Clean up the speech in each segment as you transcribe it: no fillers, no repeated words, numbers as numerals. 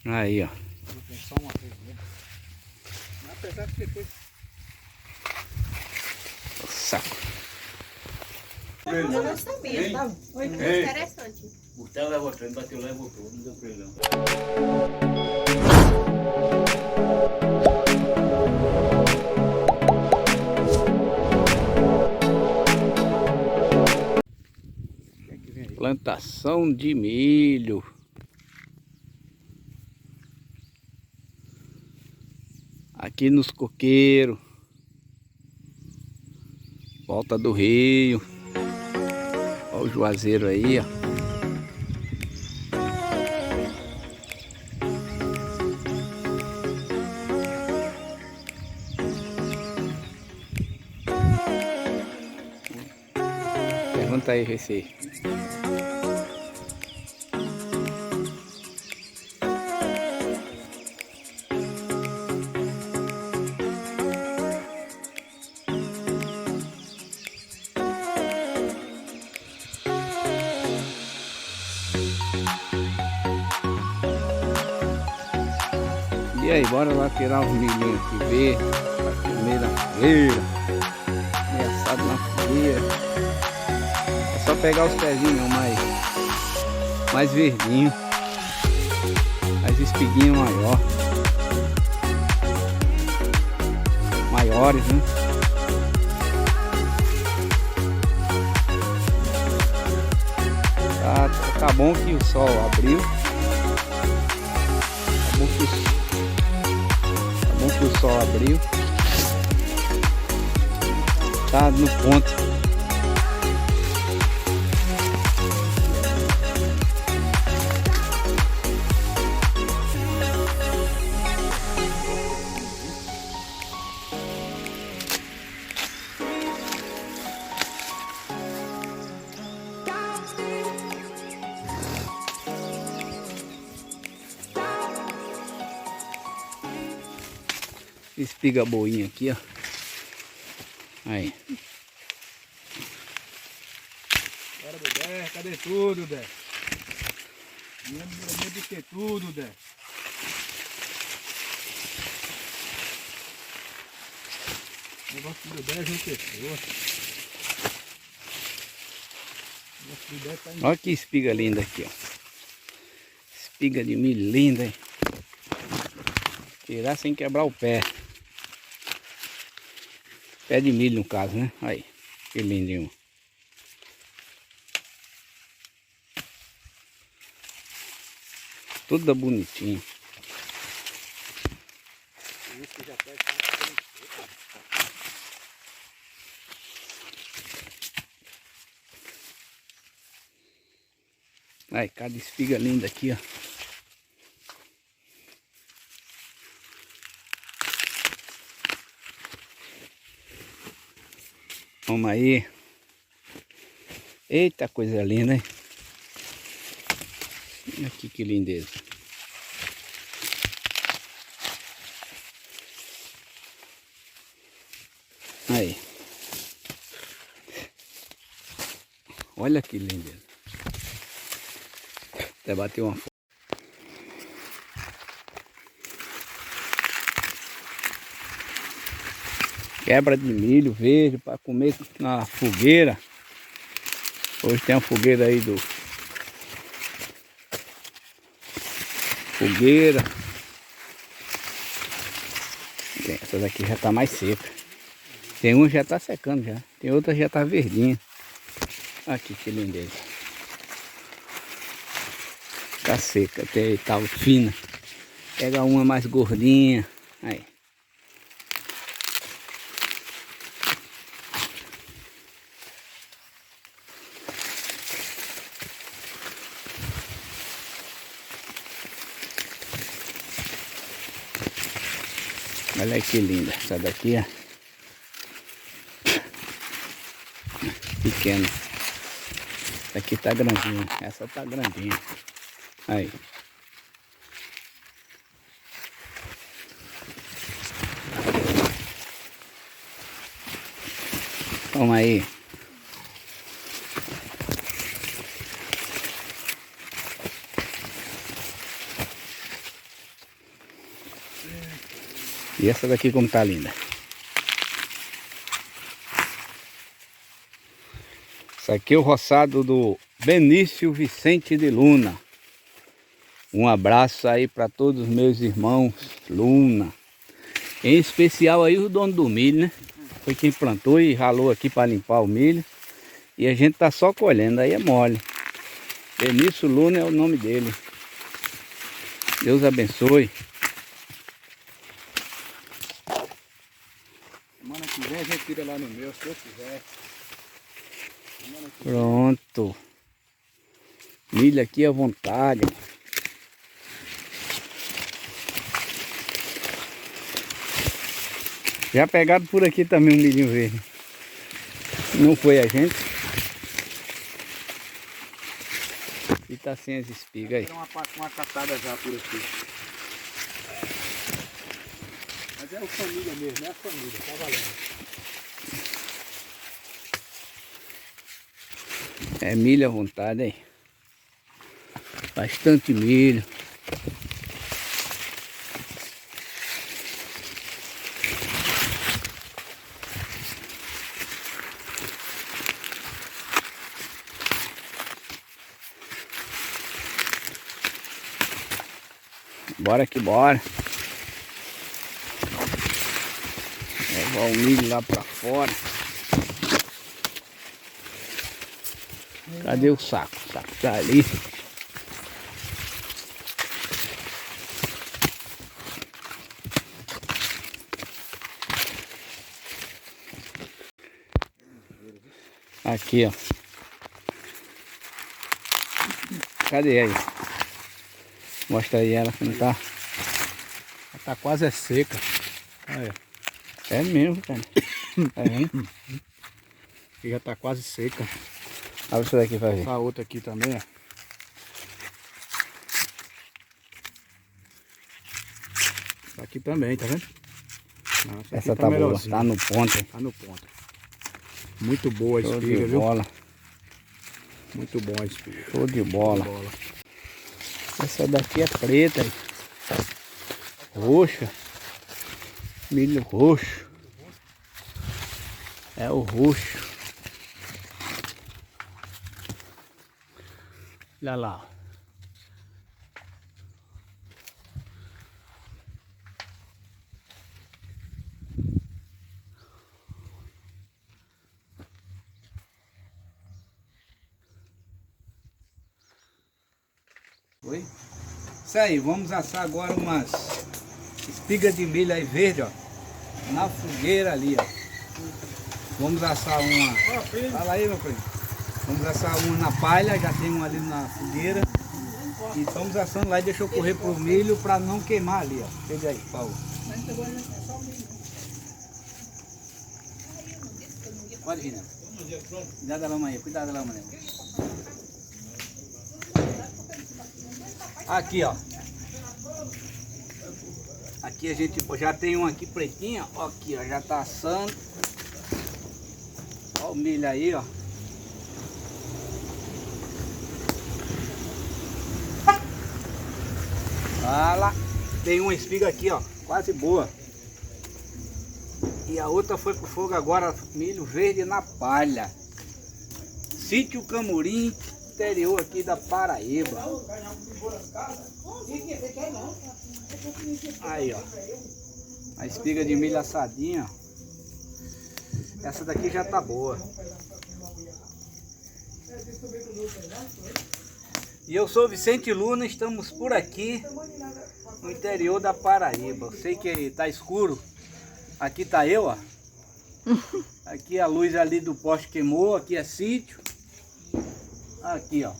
Aí, ó. Só uma vez mesmo. Apesar que depois... O saco. Eu não sabia, tá? Foi interessante. Gustavo levou o trem, bateu lá e voltou, não deu pra ele não. Plantação de milho. Aqui nos coqueiros. Volta do rio. Olha o juazeiro aí, ó. Pergunta aí, Reci. E aí, bora lá tirar os milhinhos aqui, ver, pra comer na fogueira, meio assado na fogueira. É só pegar os pezinhos mais verdinhos, mais espiguinhos maiores, né? Tá bom que o sol abriu. Tá bom que o sol abriu. Tá no ponto. Espiga boinha aqui, ó. Aí. Bora do Dé, cadê tudo, Dé? Medo de ter tudo, Dé. O negócio do Dé é João Pessoa. O negócio do Dé tá em... Olha que espiga linda aqui, ó. Espiga de milho linda, hein? Tirar sem quebrar o pé. Pé de milho no caso, né? Aí, que lindinho. Tudo bonitinho. Aí, cada espiga linda aqui, ó. Vamos aí. Eita, coisa linda, hein? Olha aqui que lindeza. Aí. Olha que lindeza. Até bateu uma foto. Quebra de milho verde para comer na fogueira. Hoje tem uma fogueira aí do fogueira. Essa daqui já tá mais seca. Tem uma que já tá secando já. Tem outra que já tá verdinha. Aqui que lindeza. Tá seca, até tá fina. Pega uma mais gordinha. Aí. Olha que linda. Essa daqui é pequena. Essa aqui tá grandinha. Essa tá grandinha. Aí. Toma aí. E essa daqui como tá linda. Isso aqui é o roçado do Benício Vicente de Luna. Um abraço aí para todos os meus irmãos Luna. Em especial aí o dono do milho, né? Foi quem plantou e ralou aqui para limpar o milho. E a gente tá só colhendo, aí é mole. Benício Luna é o nome dele. Deus abençoe. Semana que vem a gente tira lá no meu, se Deus quiser. Pronto. Milho aqui à vontade. Já pegaram por aqui também um milhinho verde. Não foi a gente. E tá sem as espigas aí. Tem uma catada já por aqui. Mas é o família mesmo, é a família, tá valendo. É milho à vontade aí. Bastante milho. Bora que bora. Levar o milho lá pra fora. Cadê o saco? O saco tá ali. Aqui, ó. Cadê aí? Mostra aí ela que não tá. Ela tá quase seca. Olha. É mesmo, cara. Tá vendo? Aqui já tá quase seca. Abre isso daqui pra ver. A outra aqui também, ó. Aqui também, tá vendo? Nossa, Essa aqui tá boa, melhorzinha. tá no ponto. Tá no ponto. Muito boa a Show espiga, de viu? bola. Muito bom a espiga. Show de bola. Essa daqui é preta. Aí. Roxa. Milho roxo. É o roxo. Olha lá. Oi? Isso aí, vamos assar agora umas espigas de milho aí verde, ó. Na fogueira ali, ó. Vamos assar uma. Fala aí, meu primo. Vamos assar uma na palha, já tem uma ali na fogueira. E estamos assando lá e deixa eu correr pro milho para não queimar ali, ó. Chega aí, Paulo. Pode vir, né? Cuidado da lama aí, cuidado da lama, né? Aqui, ó. Aqui a gente já tem um aqui pretinha, ó, aqui, ó, já tá assando. Ó o milho aí, ó. Fala. Tem uma espiga aqui, ó, quase boa. E a outra foi pro fogo agora, milho verde na palha. Sítio Camurim, interior aqui da Paraíba. Aí, ó. A espiga de milho assadinha. Essa daqui já tá boa. E eu sou Vicente Luna, estamos por aqui no interior da Paraíba. Eu sei que tá escuro. Aqui tá eu, ó. Aqui a luz ali do poste queimou, aqui é sítio. Aqui, ó.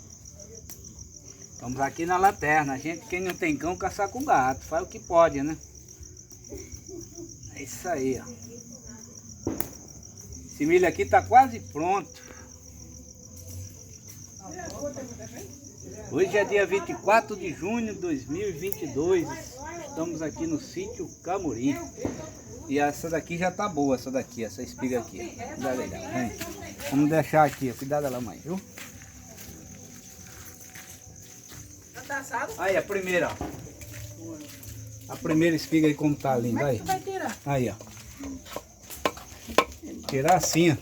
Estamos aqui na lanterna. A gente, quem não tem cão, caçar com gato. Faz o que pode, né? É isso aí, ó. Esse milho aqui tá quase pronto. Hoje é dia 24 de junho de 2022. Estamos aqui no sítio Camurim. E essa daqui já tá boa, essa daqui, essa espiga aqui. Cuidado aí, vem. Vamos deixar aqui, cuidado da mãe, viu? Tá assado? Aí, a primeira, ó. A primeira espiga aí como tá linda. Como é Aí. que tu vai tirar? Aí, ó. Tirar assim, ó.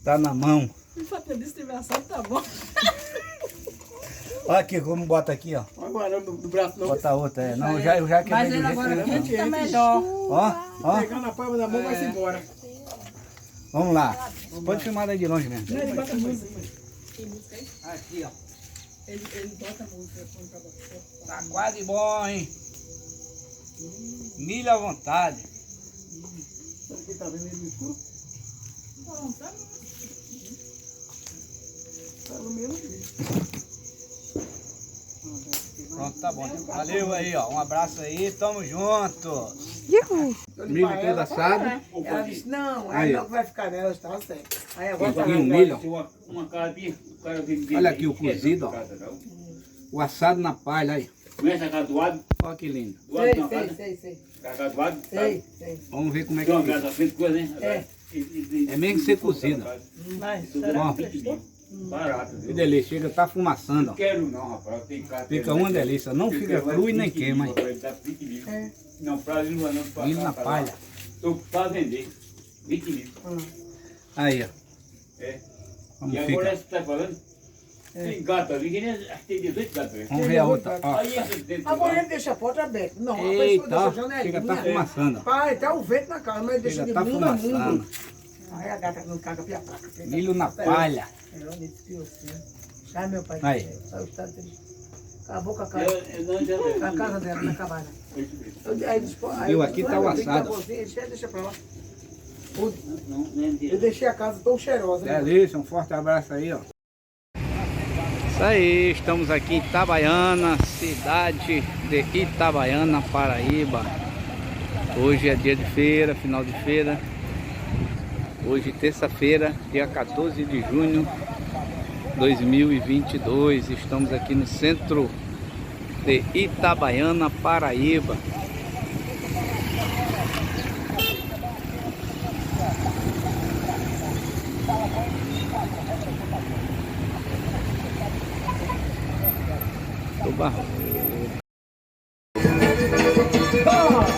Tá na mão. Se for ter distribuição, tá bom. Olha aqui como bota aqui, ó. Agora do braço não. Bota outra, é. Não, eu já quebrei Mas do ele jeito agora que ele quente tá. tá melhor. Ó. Pegando a palma da mão, vai-se embora. Vamos lá. Pode filmar daí de longe mesmo. Não, ele bota música. Aqui, ó. Ele bota música. Tá quase bom, hein? Milho à vontade. Isso aqui tá vendo ele no escuro? Não, tá não. Tá no mesmo. Pronto, tá bom. Valeu aí, ó. Um abraço aí. Tamo junto. Milho todo assado. Ela disse, não, Aí, aí ó. não vai ficar nela, estava certo. Aí agora tá Aqui o milho, ó. Uma carne, o cara vem Olha aqui o cozido, ó. O assado na palha aí. Conhece a casa do lado? Olha que lindo. Do lado não, sei. a casa do lado? Sei. Vamos ver como é que Tem uma fica. casa à frente, coisa, né? É mesmo que ser cozido. Mas, Ó, Barato, que viu? delícia. Chega, tá fumaçando, Não ó. quero não, rapaz. Tem casa. Fica uma delícia. Não fica cru e nem queima, hein. Não, pra ele não é não. Pra Milho cá, na pra lá. palha. Tô pra vender. 20 mil. Aí, ó. É. Como E agora fica. você tá falando? Tem gato ali, que nem acho que tem 18 gatos. né? Vamos ver a outra, ó. Aí essa dentro agora lá. ele deixa a porta aberta. Não, a pessoa Eita, deixa a ó. janelinha. Chega, tá fumaçando, ó. Pai, tá o vento na cara, mas deixa Chega, de tá mundo a fumaçando. mundo. Aí a gata não caga pia placa. Milho na palha. Ai, meu pai. Aí. Saiu o estado dele. Acabou com a casa. Eu não entendo. A casa dela, na cabana. Viu, aqui tá o assado. Deixa pra lá. Não Eu entendo. deixei a casa tão cheirosa. né? Delícia, um forte abraço aí, ó. Isso aí, estamos aqui em Itabaiana, cidade de Itabaiana, Paraíba. Hoje é dia de feira, final de feira. Hoje, terça-feira, dia 14 de junho de 2022. Estamos aqui no centro de Itabaiana, Paraíba. Do Barro. Não,